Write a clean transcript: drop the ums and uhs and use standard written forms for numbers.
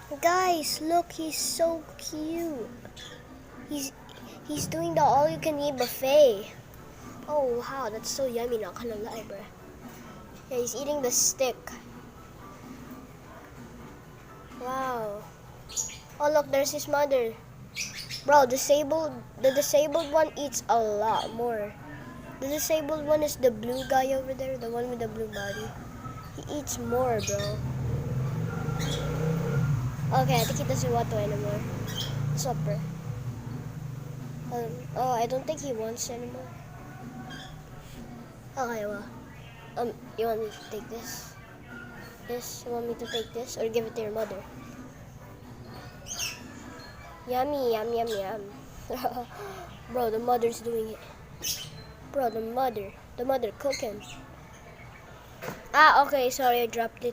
Guys, look, he's so cute. He's he's doing the all-you-can-eat buffet. Oh wow, that's so yummy, not gonna lie, bro. Yeah, he's eating the stick. Wow. Oh look, there's his mother. Bro, the disabled one eats a lot more. The disabled one is the blue guy over there, the one with the blue body. He eats more, bro. Okay, I think he doesn't want to anymore. What's up, bro? Oh, I don't think he wants anymore. Okay, well. You want me to take this? This? You want me to take this or give it to your mother? Yummy, yum, yum, yum. Bro, the mother's doing it. Bro, the mother cooking. Ah, okay, sorry, I dropped it.